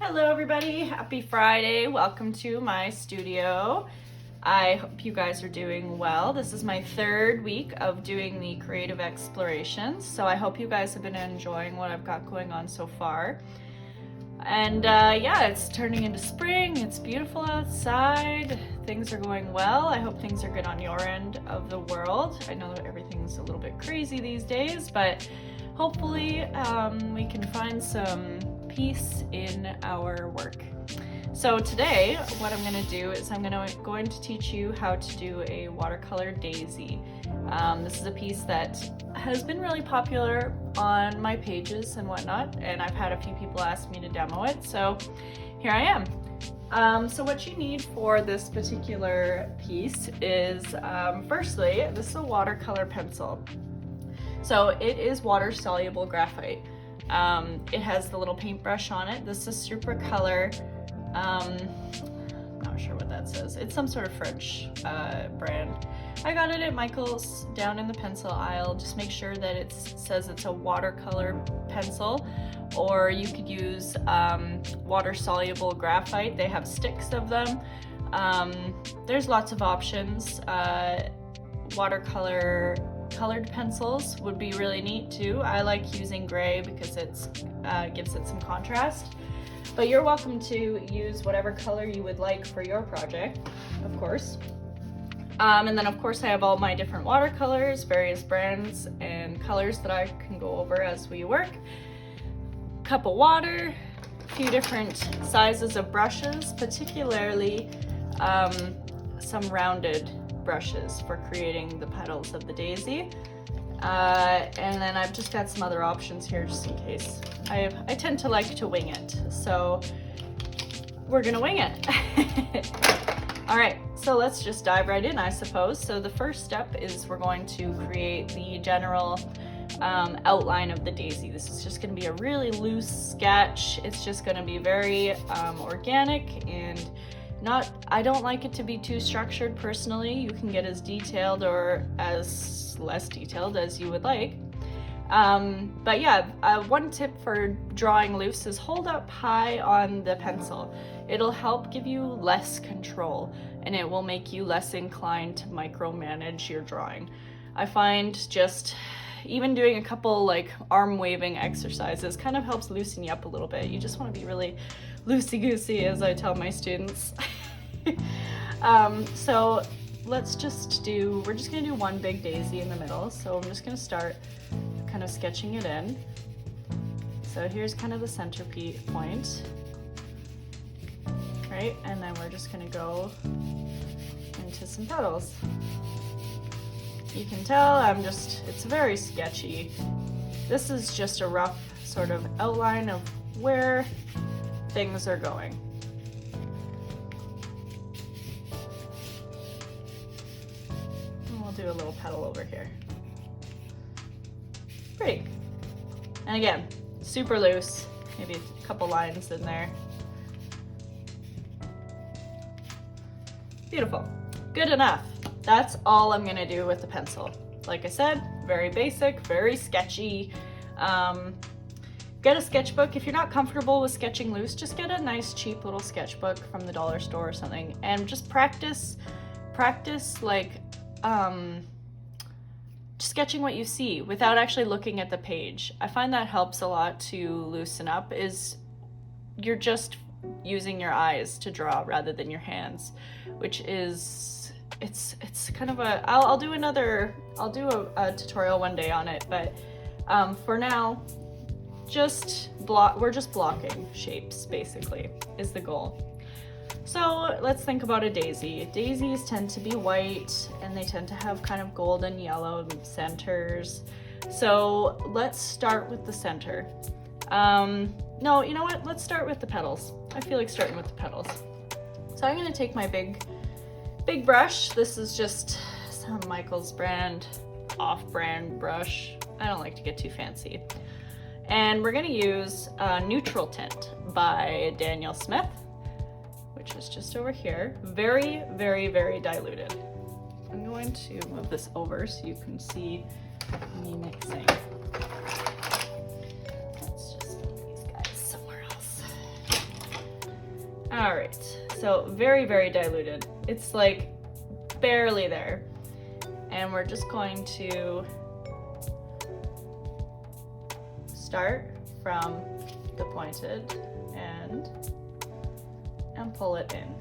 Hello everybody, happy Friday. Welcome to my studio. I hope you guys are doing well. This is my third week of doing the creative explorations, so I hope you guys have been enjoying what I've got going on so far. And yeah, it's turning into spring. It's beautiful outside. Things are going well. I hope things are good on your end of the world. I know that everything's a little bit crazy these days, but hopefully we can find some peace in our work. So today, what I'm going to do is I'm going to teach you how to do a watercolor daisy. This is a piece that has been really popular on my pages and whatnot, and I've had a few people ask me to demo it, so here I am. So what you need for this particular piece is, firstly, this is a watercolor pencil. So it is water-soluble graphite. It has the little paintbrush on it. This is Super Color. Not sure what that says. It's some sort of French brand. I got it at Michael's down in the pencil aisle. Just make sure that it says it's a watercolor pencil, or you could use water-soluble graphite. They have sticks of them. There's lots of options. Watercolor colored pencils would be really neat too. I like using gray because it gives it some contrast. But you're welcome to use whatever color you would like for your project, of course. And then of course I have all my different watercolors, various brands and colors that I can go over as we work. Cup of water, a few different sizes of brushes, particularly some rounded brushes for creating the petals of the daisy. And then I've just got some other options here just in case. I tend to like to wing it, so we're gonna wing it. All right, so let's just dive right in, I suppose. So the first step is we're going to create the general outline of the daisy. This is just gonna be a really loose sketch. It's just gonna be very organic and I don't like it to be too structured personally. You can get as detailed or as less detailed as you would like. But yeah, one tip for drawing loose is hold up high on the pencil. It'll help give you less control and it will make you less inclined to micromanage your drawing. I find just even doing a couple like arm waving exercises kind of helps loosen you up a little bit. You just want to be really loosey-goosey, as I tell my students. So we're just gonna do one big daisy in the middle. So I'm just gonna start kind of sketching it in. So here's kind of the center point, right? And then we're just gonna go into some petals. You can tell it's very sketchy. This is just a rough sort of outline of where things are going. And we'll do a little petal over here. Pretty. And again, super loose, maybe a couple lines in there. Beautiful. Good enough. That's all I'm gonna do with the pencil. Like I said, very basic, very sketchy. Get a sketchbook. If you're not comfortable with sketching loose, just get a nice cheap little sketchbook from the dollar store or something and just practice like sketching what you see without actually looking at the page. I find that helps a lot to loosen up, is you're just using your eyes to draw rather than your hands, which is it's kind of I'll do a tutorial one day on it, but for now we're just blocking shapes basically is the goal. So let's think about a daisy. Daisies tend to be white and they tend to have kind of golden yellow centers. So let's start with the center. No, you know what? Let's start with the petals. I feel like starting with the petals. So I'm gonna take my big brush. This is just some Michael's brand, off-brand brush. I don't like to get too fancy. And we're gonna use Neutral Tint by Daniel Smith, which is just over here. Very, very, very diluted. I'm going to move this over so you can see me mixing. Let's just move these guys somewhere else. All right, so very, very diluted. It's like barely there. And we're just going to start from the pointed end and pull it in.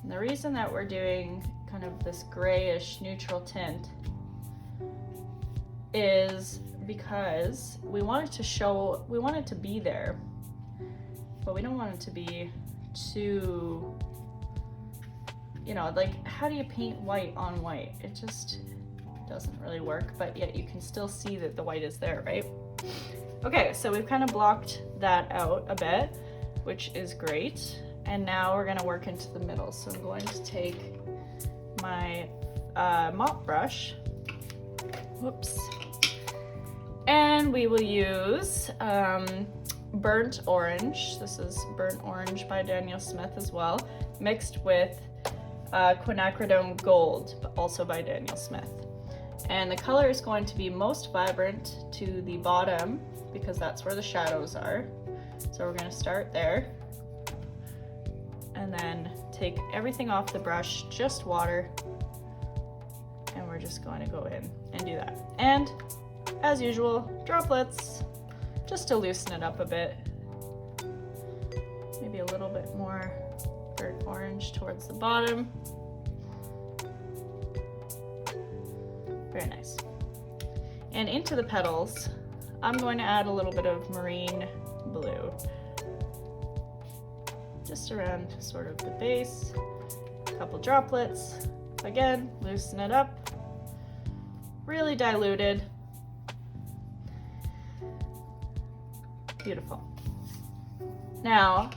And the reason that we're doing kind of this grayish neutral tint is because we want it to be there, but we don't want it to be too, you know, like, how do you paint white on white? It just doesn't really work, but yet you can still see that the white is there, right? Okay, so we've kind of blocked that out a bit, which is great. And now we're gonna work into the middle. So I'm going to take my mop brush, whoops, and we will use Burnt Orange. This is Burnt Orange by Daniel Smith as well, mixed with Quinacridone Gold, also by Daniel Smith. And the color is going to be most vibrant to the bottom because that's where the shadows are. So we're going to start there and then take everything off the brush, just water, and we're just going to go in and do that. And as usual, droplets, just to loosen it up a bit. Maybe a little bit more burnt orange towards the bottom. Very nice. And into the petals, I'm going to add a little bit of marine blue. Just around sort of the base, a couple droplets. Again, loosen it up. Really diluted. Beautiful. Now,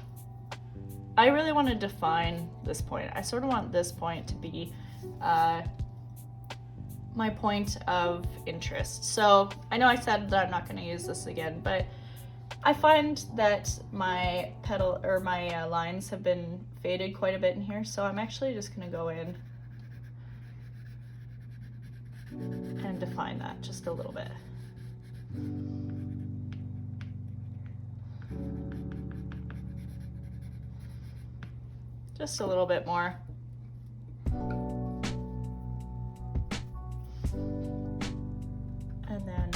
I really want to define this point. I sort of want this point to be my point of interest. So I know I said that I'm not going to use this again, but I find that my petal or my lines have been faded quite a bit in here, so I'm actually just going to go in and define that just a little bit. Just a little bit more. And then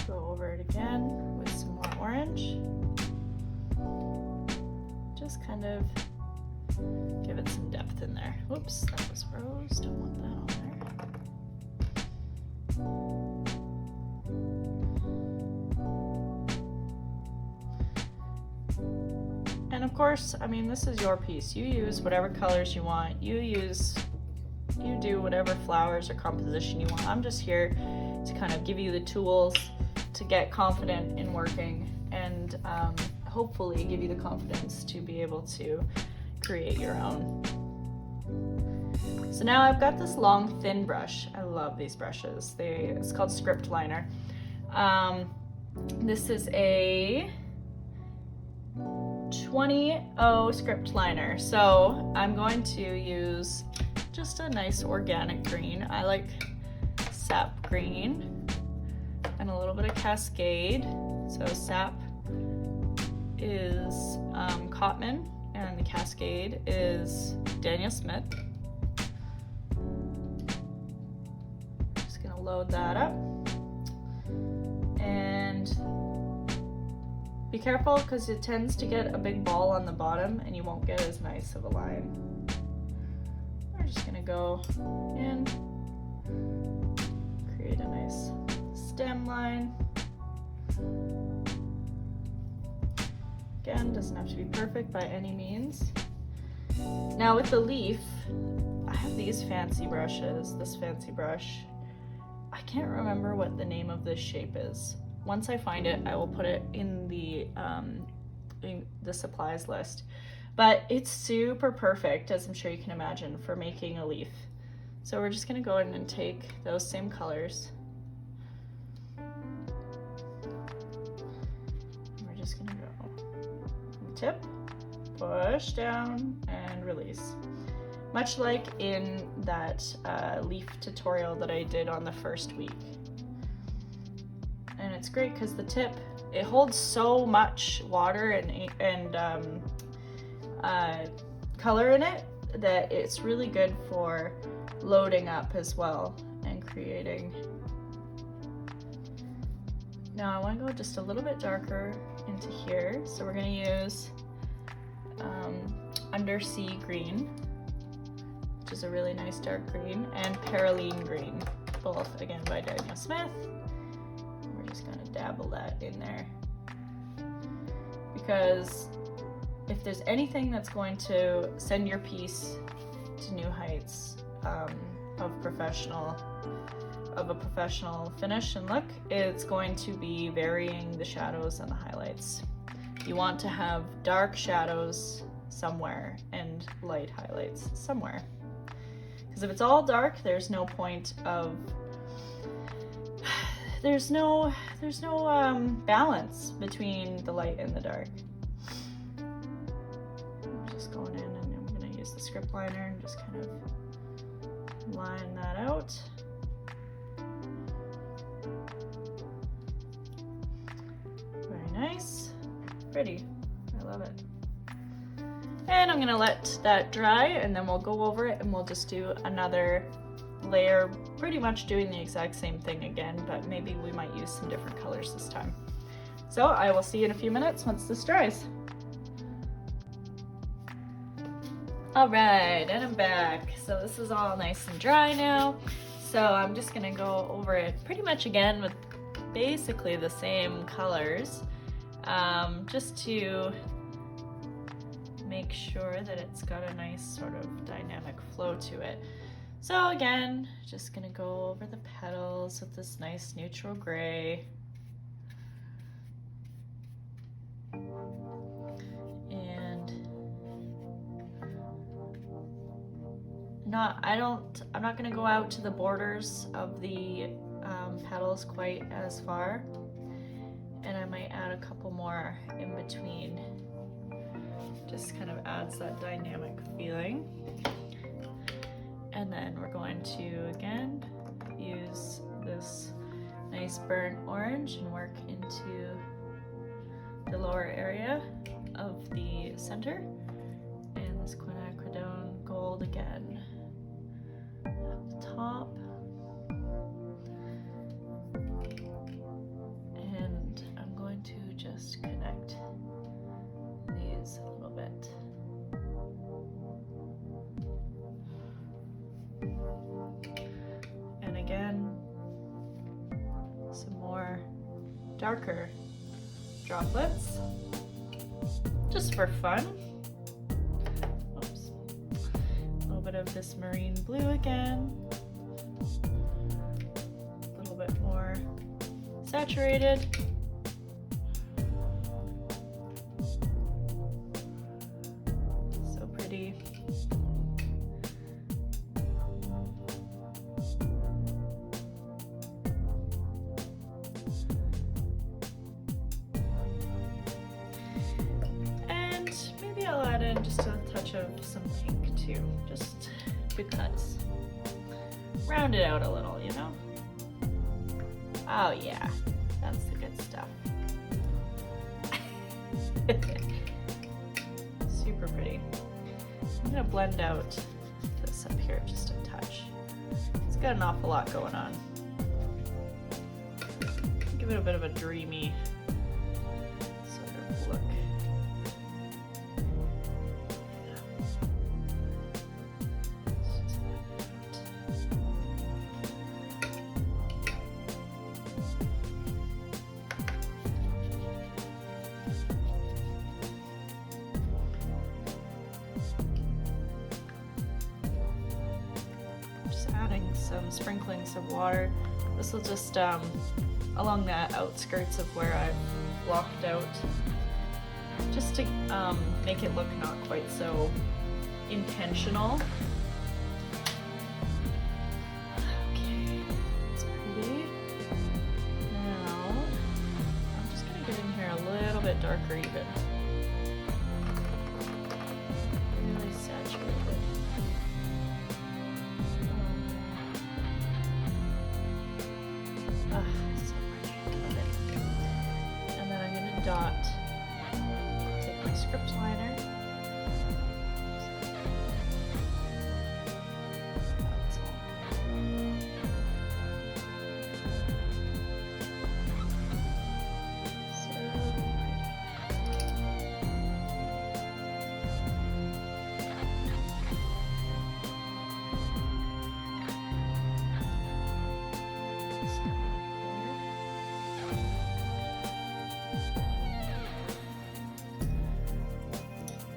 go over it again with some more orange. Just kind of give it some depth in there. Whoops, that was rose, don't want that on there. And of course, I mean, this is your piece. You use whatever colors you want. You do whatever flowers or composition you want. I'm just here to kind of give you the tools to get confident in working and hopefully give you the confidence to be able to create your own. So now I've got this long, thin brush. I love these brushes. It's called Script Liner. This is a 20 script liner. So I'm going to use just a nice organic green. I like sap green and a little bit of Cascade. So sap is Cotman and the Cascade is Daniel Smith. Just gonna load that up. And be careful because it tends to get a big ball on the bottom and you won't get as nice of a line. We're just gonna go in, create a nice stem line. Again, doesn't have to be perfect by any means. Now with the leaf, I have these fancy brushes, this fancy brush. I can't remember what the name of this shape is. Once I find it, I will put it in the supplies list. But it's super perfect, as I'm sure you can imagine, for making a leaf. So we're just gonna go in and take those same colors. We're just gonna go tip, push down, and release. Much like in that leaf tutorial that I did on the first week. And it's great because the tip it holds so much water and color in it that it's really good for loading up as well and creating. Now I want to go just a little bit darker into here, so we're going to use Undersea Green, which is a really nice dark green, and Paraline Green, both again by Daniel Smith. We're just going to dabble that in there, because if there's anything that's going to send your piece to new heights of a professional finish and look, it's going to be varying the shadows and the highlights. You want to have dark shadows somewhere and light highlights somewhere, because if it's all dark, there's no point of there's no balance between the light and the dark. I'm just going in and I'm going to use the script liner and just kind of line that out. Very nice, pretty, I love it. And I'm gonna let that dry, and then we'll go over it and we'll just do another layer, pretty much doing the exact same thing again, but maybe we might use some different colors this time. So I will see you in a few minutes once this dries. All right, and I'm back. So this is all nice and dry now. So I'm just gonna go over it pretty much again with basically the same colors, just to make sure that it's got a nice sort of dynamic flow to it. So again, just gonna go over the petals with this nice neutral gray. And I'm not gonna go out to the borders of the petals quite as far, and I might add a couple more in between. Just kind of adds that dynamic feeling. And then we're going to again use this nice burnt orange and work into the lower area of the center, and this quinacridone gold again at the top. And I'm going to just connect these a little bit. And again, some more darker droplets, just for fun. Oops. A little bit of this marine blue again. A little bit more saturated. So pretty. I'll add in just a touch of some pink too, just because. Round it out a little, you know? Oh yeah, that's the good stuff. Super pretty. I'm gonna blend out this up here just a touch. It's got an awful lot going on. Give it a bit of a dreamy sort of look. Some sprinklings of water. This will just along the outskirts of where I've blocked out, just to make it look not quite so intentional. Okay, it's pretty. Now I'm just gonna get in here a little bit darker even. Really saturated. So pretty. Love it. And then I'm script liner. That's all.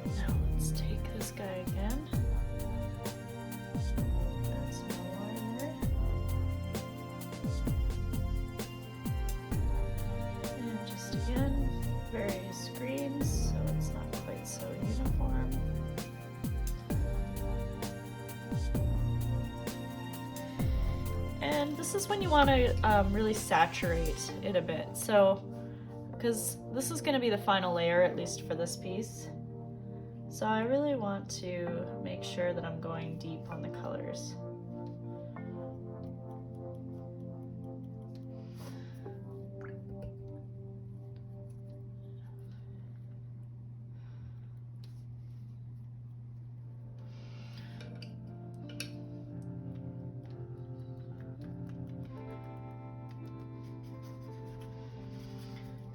So now let's take this guy again. That's no liner. And just again, various greens, so it's not quite so uniform. And this is when you want to really saturate it a bit. So, because this is going to be the final layer, at least for this piece. So I really want to make sure that I'm going deep on the colors.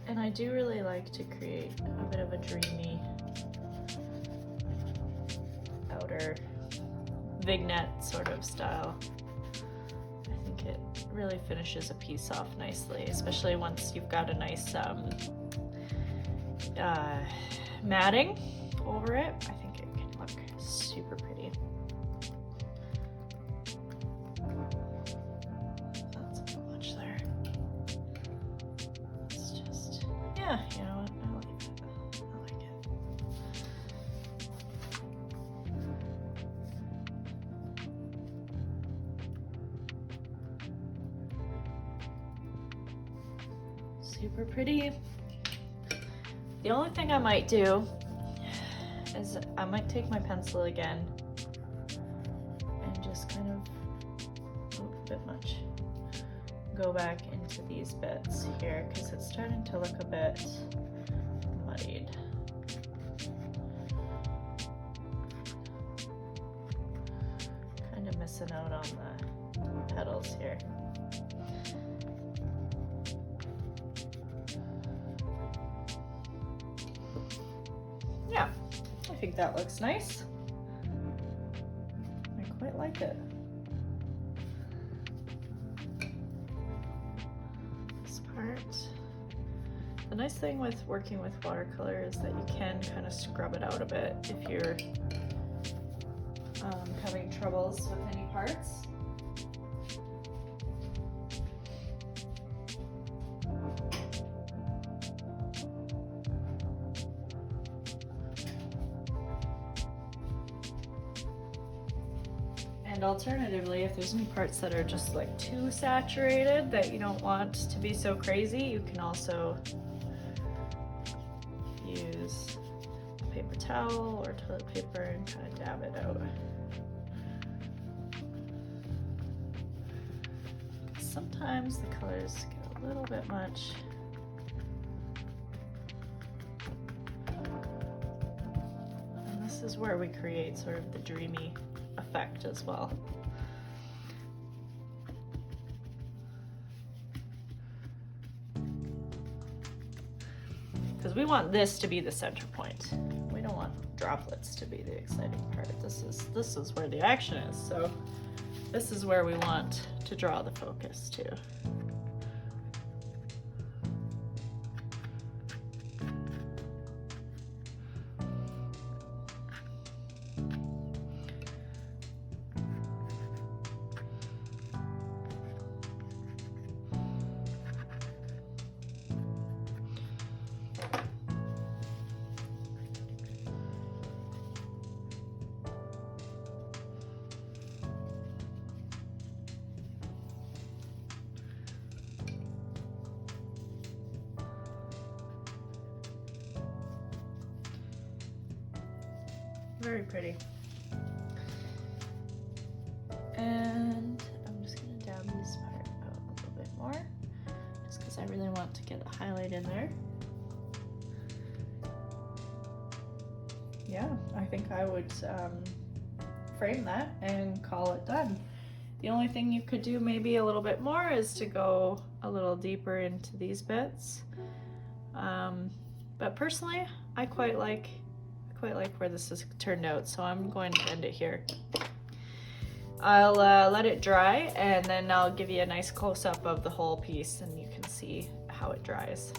And I do really like to create a bit of a dreamy outer vignette sort of style. I think it really finishes a piece off nicely, especially once you've got a nice matting over it. I think it can look super pretty. That's a bit much there. It's just, yeah, you know what? I like it. I like it. Super pretty. The only thing I might do is I might take my pencil again and just kind of, a bit much, go back into these bits here because it's starting to look a bit muddied. Kind of missing out on the petals here. Yeah, I think that looks nice. I quite like it. This part. The nice thing with working with watercolor is that you can kind of scrub it out a bit if you're having troubles with any parts. And alternatively, if there's any parts that are just like too saturated that you don't want to be so crazy, you can also use a paper towel or toilet paper and kind of dab it out. Sometimes the colors get a little bit much. And this is where we create sort of the dreamy effect as well. Because we want this to be the center point. We don't want droplets to be the exciting part. This is where the action is. So this is where we want to draw the focus to. Very pretty. And I'm just gonna dab this part out a little bit more, just because I really want to get a highlight in there. yeah, I think I would frame that and call it done. The only thing you could do maybe a little bit more is to go a little deeper into these bits. But personally, I quite like where this has turned out, so I'm going to end it here. I'll let it dry, and then I'll give you a nice close-up of the whole piece and you can see how it dries.